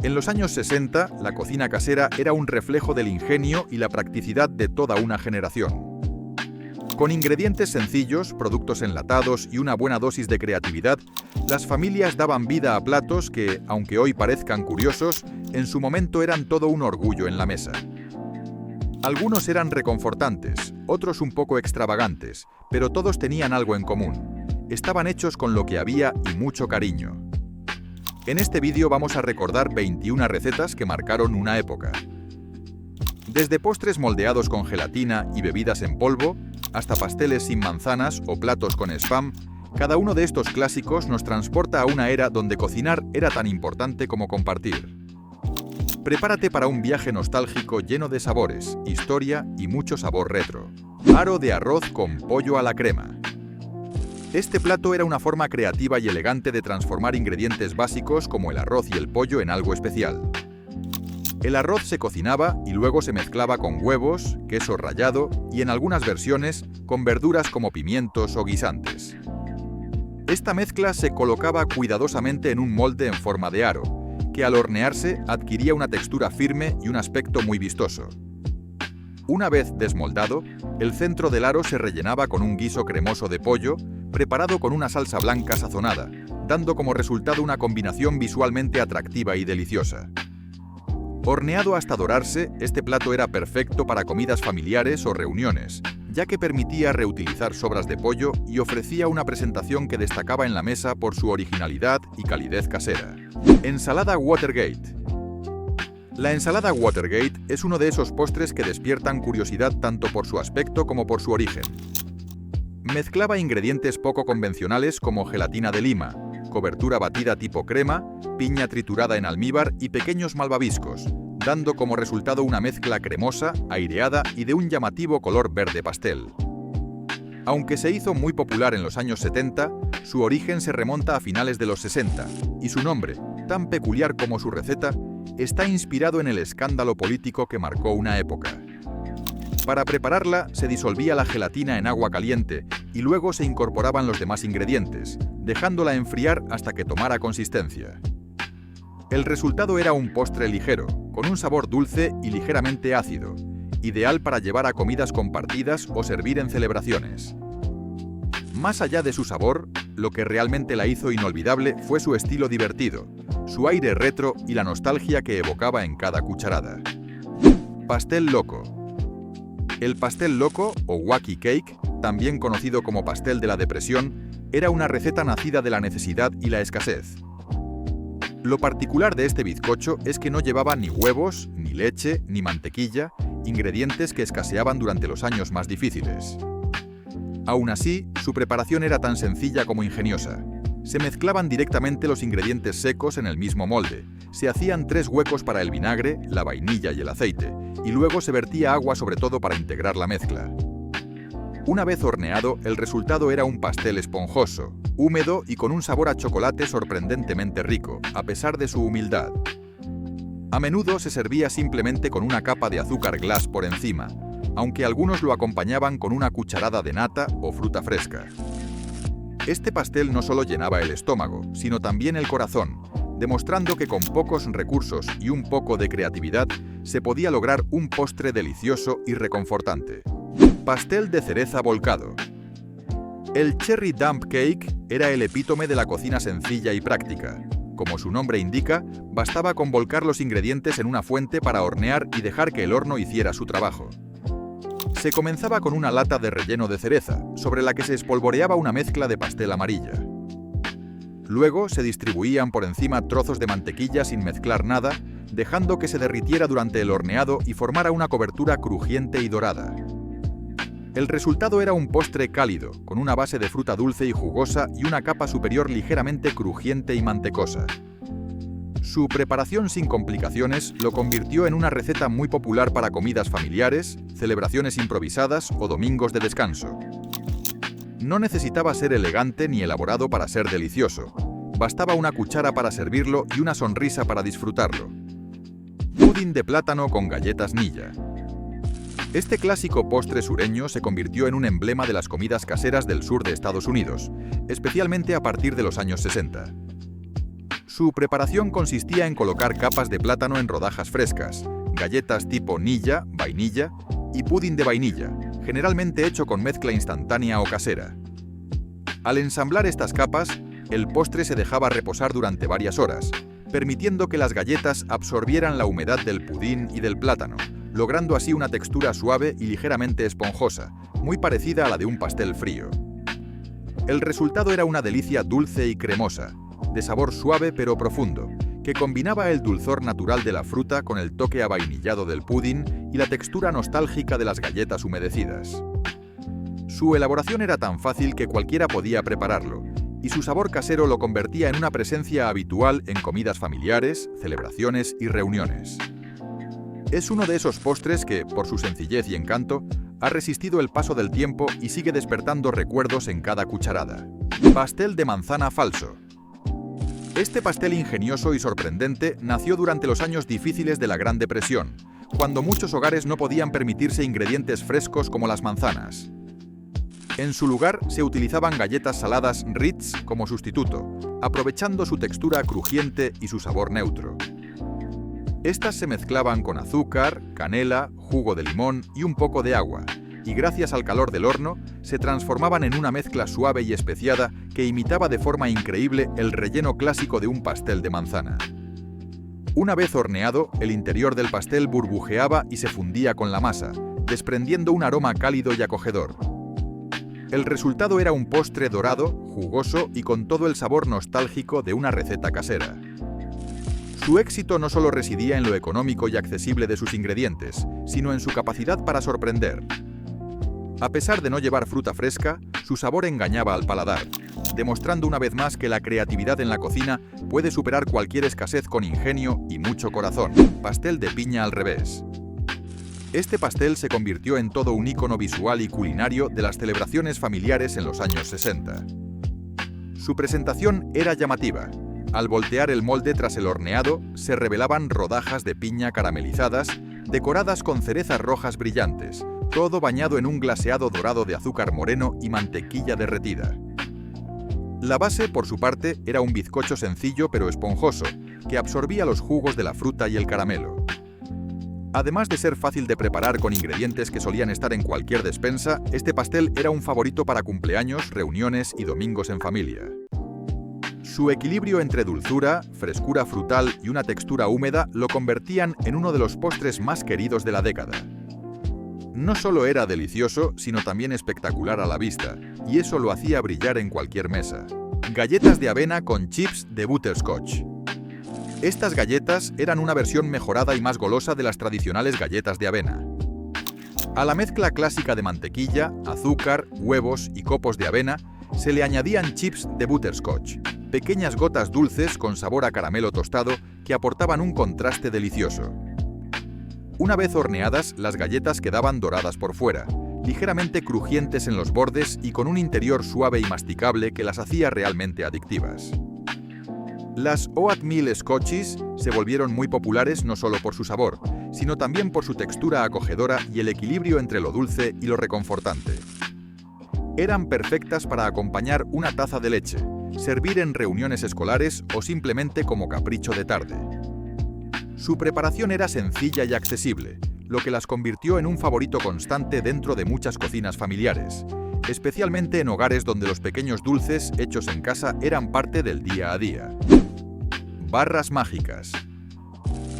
En los años 60, la cocina casera era un reflejo del ingenio y la practicidad de toda una generación. Con ingredientes sencillos, productos enlatados y una buena dosis de creatividad, las familias daban vida a platos que, aunque hoy parezcan curiosos, en su momento eran todo un orgullo en la mesa. Algunos eran reconfortantes, otros un poco extravagantes, pero todos tenían algo en común. Estaban hechos con lo que había y mucho cariño. En este vídeo vamos a recordar 21 recetas que marcaron una época. Desde postres moldeados con gelatina y bebidas en polvo, hasta pasteles sin manzanas o platos con spam, cada uno de estos clásicos nos transporta a una era donde cocinar era tan importante como compartir. Prepárate para un viaje nostálgico lleno de sabores, historia y mucho sabor retro. Aro de arroz con pollo a la crema. Este plato era una forma creativa y elegante de transformar ingredientes básicos como el arroz y el pollo en algo especial. El arroz se cocinaba y luego se mezclaba con huevos, queso rallado y, en algunas versiones, con verduras como pimientos o guisantes. Esta mezcla se colocaba cuidadosamente en un molde en forma de aro, que al hornearse adquiría una textura firme y un aspecto muy vistoso. Una vez desmoldado, el centro del aro se rellenaba con un guiso cremoso de pollo, preparado con una salsa blanca sazonada, dando como resultado una combinación visualmente atractiva y deliciosa. Horneado hasta dorarse, este plato era perfecto para comidas familiares o reuniones, ya que permitía reutilizar sobras de pollo y ofrecía una presentación que destacaba en la mesa por su originalidad y calidez casera. Ensalada Watergate. La ensalada Watergate es uno de esos postres que despiertan curiosidad tanto por su aspecto como por su origen. Mezclaba ingredientes poco convencionales como gelatina de lima, cobertura batida tipo crema, piña triturada en almíbar y pequeños malvaviscos, dando como resultado una mezcla cremosa, aireada y de un llamativo color verde pastel. Aunque se hizo muy popular en los años 70, su origen se remonta a finales de los 60, y su nombre, tan peculiar como su receta, está inspirado en el escándalo político que marcó una época. Para prepararla, se disolvía la gelatina en agua caliente y luego se incorporaban los demás ingredientes, dejándola enfriar hasta que tomara consistencia. El resultado era un postre ligero, con un sabor dulce y ligeramente ácido, ideal para llevar a comidas compartidas o servir en celebraciones. Más allá de su sabor, lo que realmente la hizo inolvidable fue su estilo divertido, su aire retro y la nostalgia que evocaba en cada cucharada. Pastel loco. El pastel loco, o wacky cake, también conocido como pastel de la depresión, era una receta nacida de la necesidad y la escasez. Lo particular de este bizcocho es que no llevaba ni huevos, ni leche, ni mantequilla, ingredientes que escaseaban durante los años más difíciles. Aún así, su preparación era tan sencilla como ingeniosa. Se mezclaban directamente los ingredientes secos en el mismo molde, se hacían 3 huecos para el vinagre, la vainilla y el aceite, y luego se vertía agua sobre todo para integrar la mezcla. Una vez horneado, el resultado era un pastel esponjoso, húmedo y con un sabor a chocolate sorprendentemente rico, a pesar de su humildad. A menudo se servía simplemente con una capa de azúcar glass por encima, aunque algunos lo acompañaban con una cucharada de nata o fruta fresca. Este pastel no solo llenaba el estómago, sino también el corazón, demostrando que con pocos recursos y un poco de creatividad se podía lograr un postre delicioso y reconfortante. Pastel de cereza volcado. El Cherry Dump Cake era el epítome de la cocina sencilla y práctica. Como su nombre indica, bastaba con volcar los ingredientes en una fuente para hornear y dejar que el horno hiciera su trabajo. Se comenzaba con una lata de relleno de cereza, sobre la que se espolvoreaba una mezcla de pastel amarilla. Luego se distribuían por encima trozos de mantequilla sin mezclar nada, dejando que se derritiera durante el horneado y formara una cobertura crujiente y dorada. El resultado era un postre cálido, con una base de fruta dulce y jugosa y una capa superior ligeramente crujiente y mantecosa. Su preparación sin complicaciones lo convirtió en una receta muy popular para comidas familiares, celebraciones improvisadas o domingos de descanso. No necesitaba ser elegante ni elaborado para ser delicioso. Bastaba una cuchara para servirlo y una sonrisa para disfrutarlo. Pudín de plátano con galletas Nilla. Este clásico postre sureño se convirtió en un emblema de las comidas caseras del sur de Estados Unidos, especialmente a partir de los años 60. Su preparación consistía en colocar capas de plátano en rodajas frescas, galletas tipo Nilla, vainilla, y pudín de vainilla, generalmente hecho con mezcla instantánea o casera. Al ensamblar estas capas, el postre se dejaba reposar durante varias horas, permitiendo que las galletas absorbieran la humedad del pudín y del plátano, logrando así una textura suave y ligeramente esponjosa, muy parecida a la de un pastel frío. El resultado era una delicia dulce y cremosa, de sabor suave pero profundo, que combinaba el dulzor natural de la fruta con el toque avainillado del pudín y la textura nostálgica de las galletas humedecidas. Su elaboración era tan fácil que cualquiera podía prepararlo, y su sabor casero lo convertía en una presencia habitual en comidas familiares, celebraciones y reuniones. Es uno de esos postres que, por su sencillez y encanto, ha resistido el paso del tiempo y sigue despertando recuerdos en cada cucharada. Pastel de manzana falso. Este pastel ingenioso y sorprendente nació durante los años difíciles de la Gran Depresión, cuando muchos hogares no podían permitirse ingredientes frescos como las manzanas. En su lugar se utilizaban galletas saladas Ritz como sustituto, aprovechando su textura crujiente y su sabor neutro. Estas se mezclaban con azúcar, canela, jugo de limón y un poco de agua, y gracias al calor del horno, se transformaban en una mezcla suave y especiada que imitaba de forma increíble el relleno clásico de un pastel de manzana. Una vez horneado, el interior del pastel burbujeaba y se fundía con la masa, desprendiendo un aroma cálido y acogedor. El resultado era un postre dorado, jugoso y con todo el sabor nostálgico de una receta casera. Su éxito no solo residía en lo económico y accesible de sus ingredientes, sino en su capacidad para sorprender. A pesar de no llevar fruta fresca, su sabor engañaba al paladar, demostrando una vez más que la creatividad en la cocina puede superar cualquier escasez con ingenio y mucho corazón. Pastel de piña al revés. Este pastel se convirtió en todo un ícono visual y culinario de las celebraciones familiares en los años 60. Su presentación era llamativa. Al voltear el molde tras el horneado, se revelaban rodajas de piña caramelizadas, decoradas con cerezas rojas brillantes, todo bañado en un glaseado dorado de azúcar moreno y mantequilla derretida. La base, por su parte, era un bizcocho sencillo pero esponjoso, que absorbía los jugos de la fruta y el caramelo. Además de ser fácil de preparar con ingredientes que solían estar en cualquier despensa, este pastel era un favorito para cumpleaños, reuniones y domingos en familia. Su equilibrio entre dulzura, frescura frutal y una textura húmeda lo convertían en uno de los postres más queridos de la década. No solo era delicioso, sino también espectacular a la vista, y eso lo hacía brillar en cualquier mesa. Galletas de avena con chips de butterscotch. Estas galletas eran una versión mejorada y más golosa de las tradicionales galletas de avena. A la mezcla clásica de mantequilla, azúcar, huevos y copos de avena, se le añadían chips de butterscotch, pequeñas gotas dulces con sabor a caramelo tostado que aportaban un contraste delicioso. Una vez horneadas, las galletas quedaban doradas por fuera, ligeramente crujientes en los bordes y con un interior suave y masticable que las hacía realmente adictivas. Las Oatmeal Scotchies se volvieron muy populares no solo por su sabor, sino también por su textura acogedora y el equilibrio entre lo dulce y lo reconfortante. Eran perfectas para acompañar una taza de leche, servir en reuniones escolares o simplemente como capricho de tarde. Su preparación era sencilla y accesible, lo que las convirtió en un favorito constante dentro de muchas cocinas familiares, especialmente en hogares donde los pequeños dulces hechos en casa eran parte del día a día. Barras mágicas.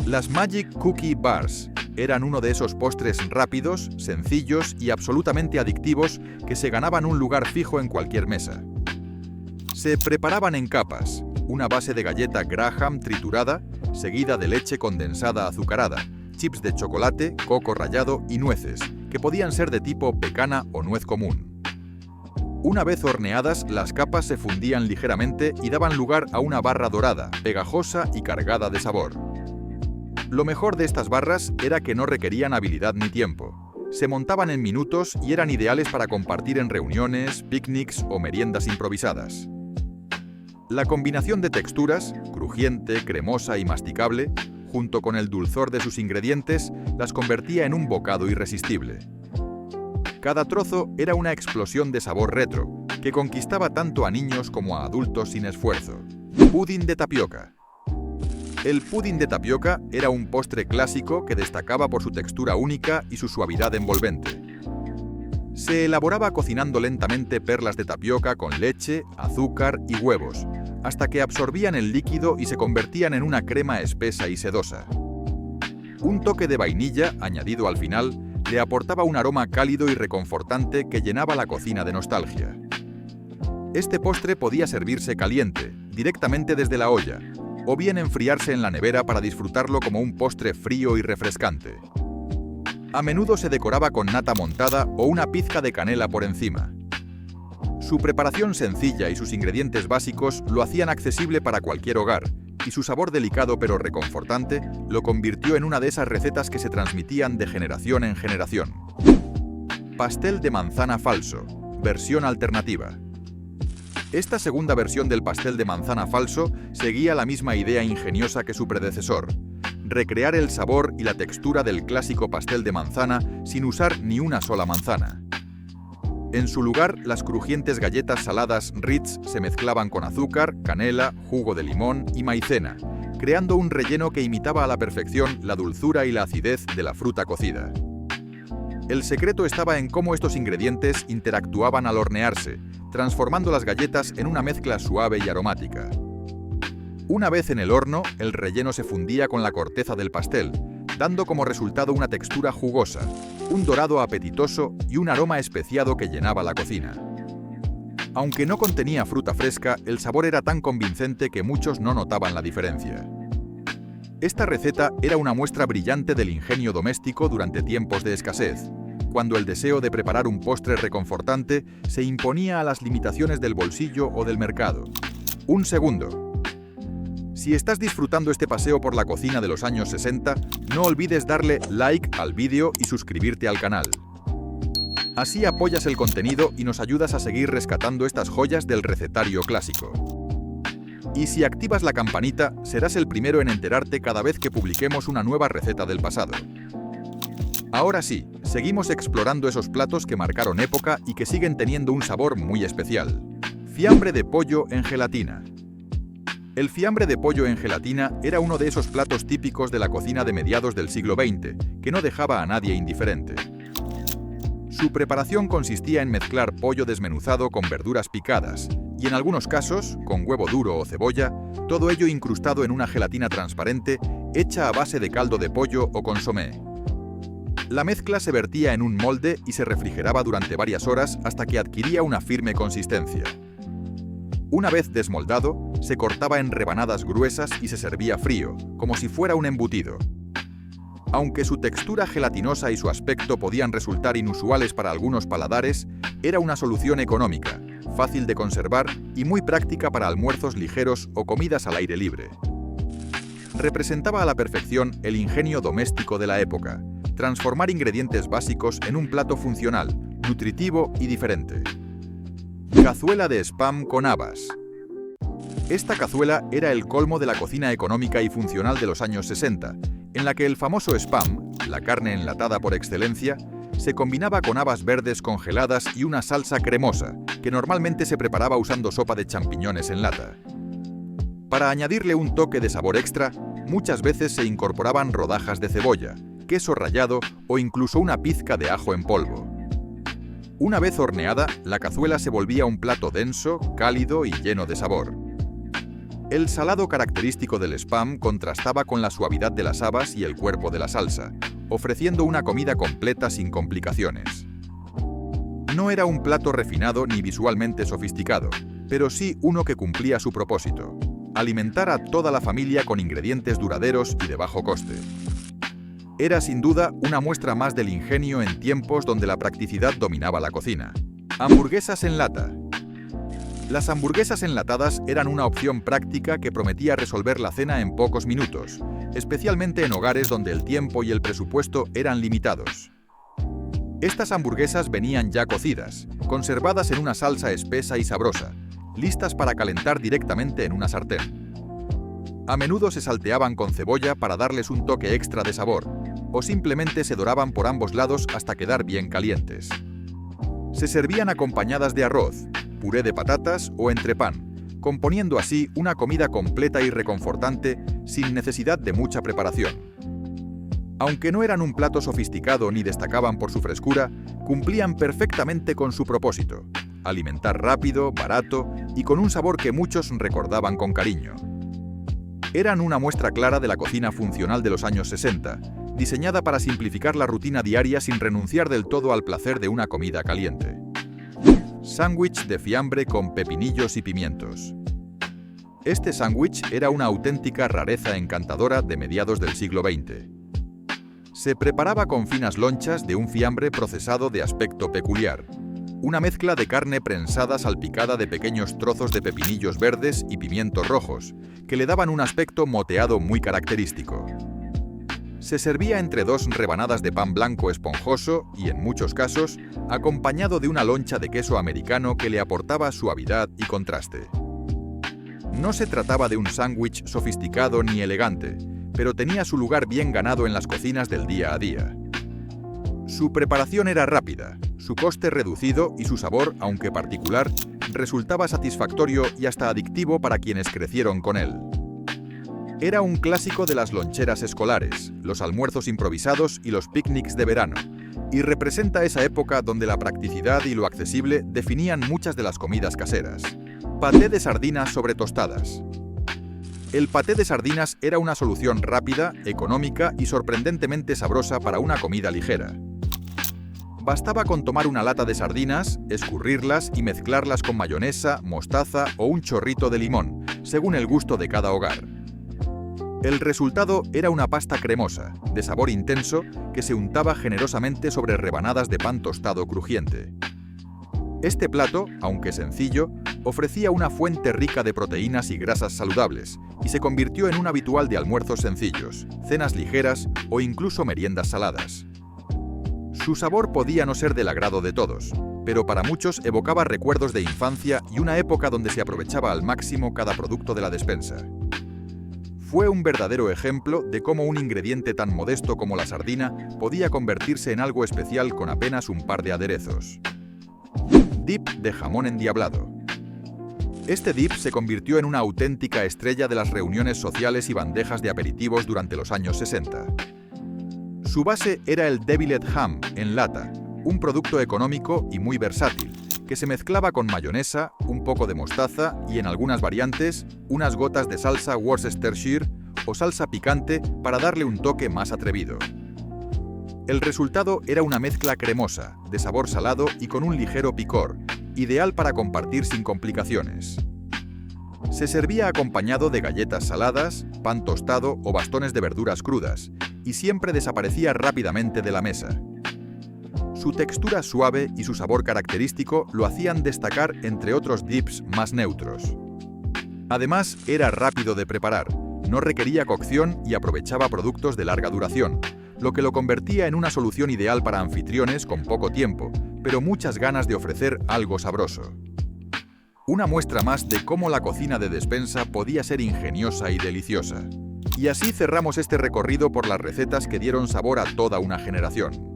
Las Magic Cookie Bars eran uno de esos postres rápidos, sencillos y absolutamente adictivos que se ganaban un lugar fijo en cualquier mesa. Se preparaban en capas, una base de galleta Graham triturada, seguida de leche condensada azucarada, chips de chocolate, coco rallado y nueces, que podían ser de tipo pecana o nuez común. Una vez horneadas, las capas se fundían ligeramente y daban lugar a una barra dorada, pegajosa y cargada de sabor. Lo mejor de estas barras era que no requerían habilidad ni tiempo. Se montaban en minutos y eran ideales para compartir en reuniones, picnics o meriendas improvisadas. La combinación de texturas, crujiente, cremosa y masticable, junto con el dulzor de sus ingredientes, las convertía en un bocado irresistible. Cada trozo era una explosión de sabor retro, que conquistaba tanto a niños como a adultos sin esfuerzo. Pudín de tapioca. El pudín de tapioca era un postre clásico que destacaba por su textura única y su suavidad envolvente. Se elaboraba cocinando lentamente perlas de tapioca con leche, azúcar y huevos, hasta que absorbían el líquido y se convertían en una crema espesa y sedosa. Un toque de vainilla, añadido al final, le aportaba un aroma cálido y reconfortante que llenaba la cocina de nostalgia. Este postre podía servirse caliente, directamente desde la olla, o bien enfriarse en la nevera para disfrutarlo como un postre frío y refrescante. A menudo se decoraba con nata montada o una pizca de canela por encima. Su preparación sencilla y sus ingredientes básicos lo hacían accesible para cualquier hogar, y su sabor delicado pero reconfortante lo convirtió en una de esas recetas que se transmitían de generación en generación. Pastel de manzana falso, versión alternativa. Esta segunda versión del pastel de manzana falso seguía la misma idea ingeniosa que su predecesor: recrear el sabor y la textura del clásico pastel de manzana sin usar ni una sola manzana. En su lugar, las crujientes galletas saladas Ritz se mezclaban con azúcar, canela, jugo de limón y maicena, creando un relleno que imitaba a la perfección la dulzura y la acidez de la fruta cocida. El secreto estaba en cómo estos ingredientes interactuaban al hornearse, transformando las galletas en una mezcla suave y aromática. Una vez en el horno, el relleno se fundía con la corteza del pastel, dando como resultado una textura jugosa, un dorado apetitoso y un aroma especiado que llenaba la cocina. Aunque no contenía fruta fresca, el sabor era tan convincente que muchos no notaban la diferencia. Esta receta era una muestra brillante del ingenio doméstico durante tiempos de escasez, cuando el deseo de preparar un postre reconfortante se imponía a las limitaciones del bolsillo o del mercado. Un segundo. Si estás disfrutando este paseo por la cocina de los años 60, no olvides darle like al vídeo y suscribirte al canal. Así apoyas el contenido y nos ayudas a seguir rescatando estas joyas del recetario clásico. Y si activas la campanita, serás el primero en enterarte cada vez que publiquemos una nueva receta del pasado. Ahora sí, seguimos explorando esos platos que marcaron época y que siguen teniendo un sabor muy especial. Fiambre de pollo en gelatina. El fiambre de pollo en gelatina era uno de esos platos típicos de la cocina de mediados del siglo XX, que no dejaba a nadie indiferente. Su preparación consistía en mezclar pollo desmenuzado con verduras picadas, y en algunos casos, con huevo duro o cebolla, todo ello incrustado en una gelatina transparente hecha a base de caldo de pollo o consomé. La mezcla se vertía en un molde y se refrigeraba durante varias horas hasta que adquiría una firme consistencia. Una vez desmoldado, se cortaba en rebanadas gruesas y se servía frío, como si fuera un embutido. Aunque su textura gelatinosa y su aspecto podían resultar inusuales para algunos paladares, era una solución económica, fácil de conservar y muy práctica para almuerzos ligeros o comidas al aire libre. Representaba a la perfección el ingenio doméstico de la época, transformar ingredientes básicos en un plato funcional, nutritivo y diferente. Cazuela de spam con habas. Esta cazuela era el colmo de la cocina económica y funcional de los años 60, en la que el famoso spam, la carne enlatada por excelencia, se combinaba con habas verdes congeladas y una salsa cremosa, que normalmente se preparaba usando sopa de champiñones en lata. Para añadirle un toque de sabor extra, muchas veces se incorporaban rodajas de cebolla, queso rallado o incluso una pizca de ajo en polvo. Una vez horneada, la cazuela se volvía un plato denso, cálido y lleno de sabor. El salado característico del spam contrastaba con la suavidad de las habas y el cuerpo de la salsa, ofreciendo una comida completa sin complicaciones. No era un plato refinado ni visualmente sofisticado, pero sí uno que cumplía su propósito: alimentar a toda la familia con ingredientes duraderos y de bajo coste. Era sin duda una muestra más del ingenio en tiempos donde la practicidad dominaba la cocina. Hamburguesas en lata. Las hamburguesas enlatadas eran una opción práctica que prometía resolver la cena en pocos minutos, especialmente en hogares donde el tiempo y el presupuesto eran limitados. Estas hamburguesas venían ya cocidas, conservadas en una salsa espesa y sabrosa, listas para calentar directamente en una sartén. A menudo se salteaban con cebolla para darles un toque extra de sabor, o simplemente se doraban por ambos lados hasta quedar bien calientes. Se servían acompañadas de arroz, puré de patatas o entrepán, componiendo así una comida completa y reconfortante sin necesidad de mucha preparación. Aunque no eran un plato sofisticado ni destacaban por su frescura, cumplían perfectamente con su propósito: alimentar rápido, barato y con un sabor que muchos recordaban con cariño. Eran una muestra clara de la cocina funcional de los años 60, diseñada para simplificar la rutina diaria sin renunciar del todo al placer de una comida caliente. Sándwich de fiambre con pepinillos y pimientos. Este sándwich era una auténtica rareza encantadora de mediados del siglo XX. Se preparaba con finas lonchas de un fiambre procesado de aspecto peculiar, una mezcla de carne prensada salpicada de pequeños trozos de pepinillos verdes y pimientos rojos, que le daban un aspecto moteado muy característico. Se servía entre dos rebanadas de pan blanco esponjoso y, en muchos casos, acompañado de una loncha de queso americano que le aportaba suavidad y contraste. No se trataba de un sándwich sofisticado ni elegante, pero tenía su lugar bien ganado en las cocinas del día a día. Su preparación era rápida, su coste reducido y su sabor, aunque particular, resultaba satisfactorio y hasta adictivo para quienes crecieron con él. Era un clásico de las loncheras escolares, los almuerzos improvisados y los picnics de verano, y representa esa época donde la practicidad y lo accesible definían muchas de las comidas caseras. Paté de sardinas sobre tostadas. El paté de sardinas era una solución rápida, económica y sorprendentemente sabrosa para una comida ligera. Bastaba con tomar una lata de sardinas, escurrirlas y mezclarlas con mayonesa, mostaza o un chorrito de limón, según el gusto de cada hogar. El resultado era una pasta cremosa, de sabor intenso, que se untaba generosamente sobre rebanadas de pan tostado crujiente. Este plato, aunque sencillo, ofrecía una fuente rica de proteínas y grasas saludables, y se convirtió en un habitual de almuerzos sencillos, cenas ligeras o incluso meriendas saladas. Su sabor podía no ser del agrado de todos, pero para muchos evocaba recuerdos de infancia y una época donde se aprovechaba al máximo cada producto de la despensa. Fue un verdadero ejemplo de cómo un ingrediente tan modesto como la sardina podía convertirse en algo especial con apenas un par de aderezos. Dip de jamón endiablado. Este dip se convirtió en una auténtica estrella de las reuniones sociales y bandejas de aperitivos durante los años 60. Su base era el deviled ham en lata, un producto económico y muy versátil, que se mezclaba con mayonesa, un poco de mostaza y, en algunas variantes, unas gotas de salsa Worcestershire o salsa picante para darle un toque más atrevido. El resultado era una mezcla cremosa, de sabor salado y con un ligero picor, ideal para compartir sin complicaciones. Se servía acompañado de galletas saladas, pan tostado o bastones de verduras crudas, y siempre desaparecía rápidamente de la mesa. Su textura suave y su sabor característico lo hacían destacar entre otros dips más neutros. Además, era rápido de preparar, no requería cocción y aprovechaba productos de larga duración, lo que lo convertía en una solución ideal para anfitriones con poco tiempo, pero muchas ganas de ofrecer algo sabroso. Una muestra más de cómo la cocina de despensa podía ser ingeniosa y deliciosa. Y así cerramos este recorrido por las recetas que dieron sabor a toda una generación.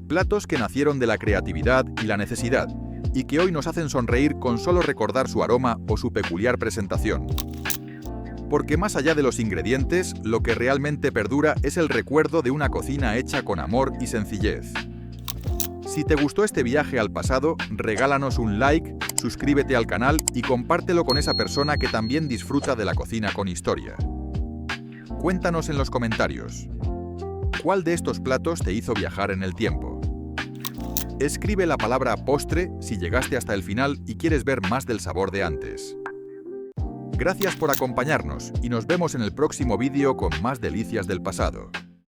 Platos que nacieron de la creatividad y la necesidad, y que hoy nos hacen sonreír con solo recordar su aroma o su peculiar presentación. Porque más allá de los ingredientes, lo que realmente perdura es el recuerdo de una cocina hecha con amor y sencillez. Si te gustó este viaje al pasado, regálanos un like, suscríbete al canal y compártelo con esa persona que también disfruta de la cocina con historia. Cuéntanos en los comentarios, ¿cuál de estos platos te hizo viajar en el tiempo? Escribe la palabra postre si llegaste hasta el final y quieres ver más del sabor de antes. Gracias por acompañarnos y nos vemos en el próximo vídeo con más delicias del pasado.